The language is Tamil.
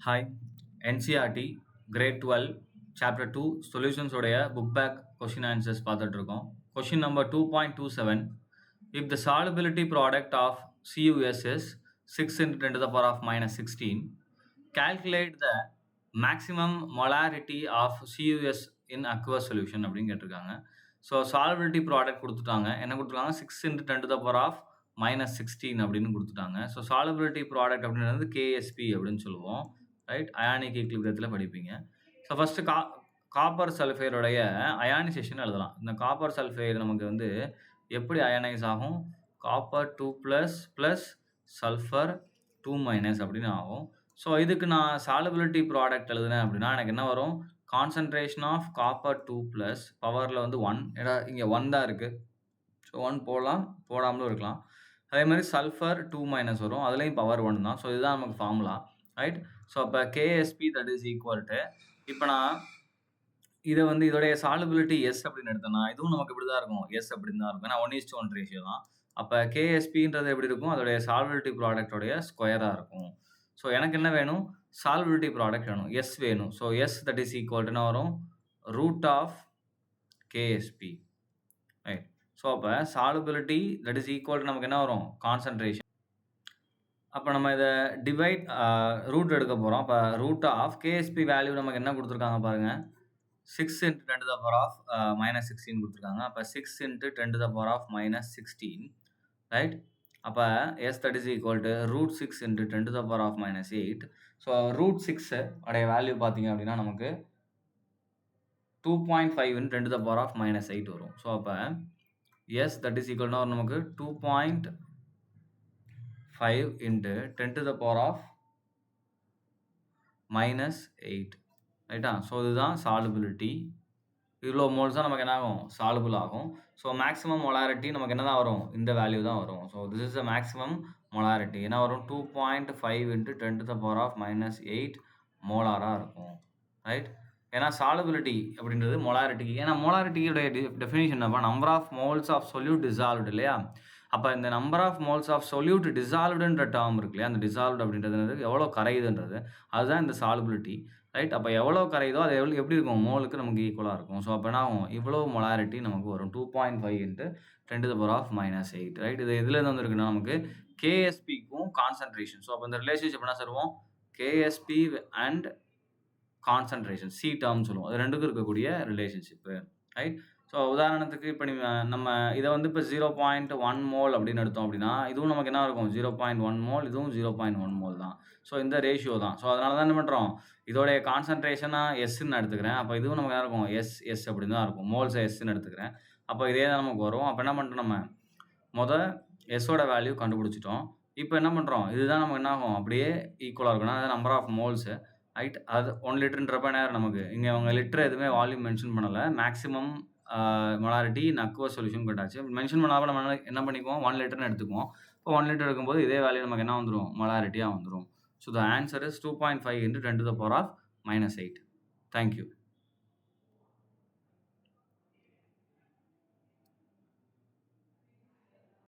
Hi NCERT grade 12 chapter 2 solutions உடைய புக் பேக் கொஷின் ஆன்சர்ஸ் பார்த்துட்டு இருக்கோம். Question number 2.27. If the solubility product of CuS is 6 into 10 to the power of minus 16, calculate the maximum molarity of CuS in aqueous solution அப்படின்னு கேட்டிருக்காங்க. ஸோ சால்பிலிட்டி ப்ராடக்ட் கொடுத்துட்டாங்க. என்ன கொடுத்துருக்காங்க? 6 into 10 to the power of minus 16 அப்படின்னு கொடுத்துட்டாங்க. ஸோ சால்பிலிட்டி ப்ராடக்ட் அப்படின்றது கேஎஸ்பி அப்படின்னு சொல்லுவோம். ரைட், அயானிக் ஈக்லிபிரியத்தில் படிப்பீங்க. ஸோ ஃபஸ்ட்டு காப்பர் சல்ஃபைடுடைய அயானைசேஷன் எழுதலாம். இந்த காப்பர் சல்ஃபைடு நமக்கு வந்து எப்படி அயனைஸ் ஆகும்? காப்பர் 2+ ப்ளஸ் சல்ஃபர் 2- அப்படின்னு ஆகும். ஸோ இதுக்கு நான் சாலபிலிட்டி ப்ராடக்ட் எழுதுனேன் அப்படின்னா எனக்கு என்ன வரும்? கான்சன்ட்ரேஷன் ஆஃப் காப்பர் 2+ பவரில் வந்து 1. ஏன்னா இங்கே 1 தான் இருக்குது. ஸோ 1 போடலாம், போடாமலும் இருக்கலாம். அதே மாதிரி சல்ஃபர் 2- வரும், அதுலேயும் பவர் 1 தான். ஸோ இதுதான் நமக்கு ஃபார்முலா. ரைட். ஸோ அப்போ KSP that is equal to, இப்போ நான் இதை வந்து இதோடைய சாலபிலிட்டி எஸ் அப்படின்னு எடுத்தேன்னா இதுவும் நமக்கு இப்படி தான் இருக்கும், எஸ் அப்படின்னு தான் இருக்கும். ஏன்னா 1:1 ரேஷியோ தான். அப்போ கேஎஸ்பின்றது எப்படி இருக்கும்? அதோடைய சாலபிலிட்டி ப்ராடக்டோடைய ஸ்கொயராக இருக்கும். ஸோ எனக்கு என்ன வேணும்? சால்பிலிட்டி ப்ராடக்ட் வேணும், எஸ் வேணும். So S that is equal to என்ன வரும்? Root of KSP. Right. So அப்போ solubility that is equal to நமக்கு என்ன வரும்? கான்சன்ட்ரேஷன். அப்போ நம்ம இதை டிவைட் ரூட் எடுக்க போகிறோம். அப்போ ரூட் ஆஃப் கேஎஸ்பி வேல்யூ நமக்கு என்ன கொடுத்துருக்காங்க பாருங்கள்? 6 into 10 to the power of minus 16 கொடுத்துருக்காங்க. அப்போ 6 into 10 to the power of minus 16. Right. அப்போ as that is equal to root 6 into 10 to the power of minus 8. So root 6 உடைய வேல்யூ பார்த்தீங்க அப்படின்னா நமக்கு 2.5 into 10 to the power of minus 8 வரும். ஸோ அப்போ எஸ் தட் இஸ் ஈக்குவல்னா நமக்கு 2.5 into 10 to the power of minus 8. ரைட்டா? ஸோ இதுதான் சாலுபிலிட்டி. இவ்வளோ மோல்ஸ் தான் நமக்கு என்ன ஆகும்? சாலுபிள் ஆகும். ஸோ மேக்ஸிமம் மொலாரிட்டி நமக்கு என்ன தான் வரும்? இந்த வேல்யூ தான் வரும். So this is the maximum molarity. என்ன வரும்? 2.5 into 10 to the power of minus 8 மோலாராக இருக்கும். ரைட். ஏன்னா சாலுபிலிட்டி அப்படின்றது மொலாரிட்டிக்கு, ஏன்னா மொலாரிட்டியோடைய டெஃபினிஷன் என்னப்பா? Number of moles of solute dissolved இல்லையா? அப்போ இந்த number of moles of solute டிசால்வ்டுன்ற டேர்ம் இருக்கு இல்லையா? அந்த டிசால்வ்டு அப்படின்றது எவ்வளோ கரையுதுன்றது அதுதான் இந்த சாலுபிலிட்டி. ரைட். அப்போ எவ்வளோ கரையுதோ அது எப்படி இருக்கும்? மோலுக்கு நமக்கு ஈக்குவலாக இருக்கும். ஸோ அப்போ என்ன ஆகும்? இவ்வளோ மொலாரிட்டி நமக்கு வரும். 2.5 into 10 to the power of minus 8. Right. இது எதுலேருந்து வந்துருக்குன்னா நமக்கு கேஎஸ்பிக்கும் கான்சன்ட்ரேஷன். ஸோ அப்போ இந்த ரிலேஷன்ஷிப் என்ன சொல்லுவோம்? KSP and concentration, C term சொல்லுவோம். அது ரெண்டுக்கும் இருக்கக்கூடிய ரிலேஷன்ஷிப்பு. ரைட். ஸோ உதாரணத்துக்கு இப்போ நம்ம இதை வந்து இப்போ 0.1 மோல் அப்படின்னு எடுத்தோம் அப்படின்னா இதுவும் நமக்கு என்ன இருக்கும்? 0.1 மோல், இதுவும் 0.1 மோல் தான். ஸோ இந்த ரேஷியோ தான். ஸோ அதனால தான் என்ன பண்ணுறோம்? இதோடைய கான்சன்ட்ரேஷனாக எஸ்ன்னு எடுத்துக்கிறேன். அப்போ இதுவும் நமக்கு என்ன இருக்கும்? எஸ் அப்படின்னு தான் இருக்கும். மோல்ஸை எஸ்ன்னு எடுத்துக்கிறேன். அப்போ இதே தான் நமக்கு வரும். அப்போ என்ன பண்ணுறோம்? நம்ம எஸ்ஸோட வேல்யூ கண்டுபிடிச்சிட்டோம். இப்போ என்ன பண்ணுறோம்? இதுதான் நமக்கு என்ன ஆகும்? அப்படியே ஈக்குவலாக இருக்கணும். அதாவது நம்பர் ஆஃப் மோல்ஸு. ரைட். அது 1 லிட்டருன்றப்ப நேரம் நமக்கு இங்கே அவங்க லிட்டர் எதுவுமே வால்யூம் மென்ஷன் பண்ணலை. மேக்ஸிமம் மொலாரிட்டி இன் அக்வஸ் சொல்யூஷன் கேட்டாச்சு. மென்ஷன் பண்ணாமல் நம்ம என்ன பண்ணிக்குவோம்? 1 லிட்டர்னு எடுத்துக்குவோம். இப்போ 1 லிட்டர் எடுக்கும்போது இதே வேல்யூ நமக்கு என்ன வந்துடும்? மொலாரிட்டியாக வந்துடும். So the answer is 2.5 into 10 to the power of minus 8. Thank you.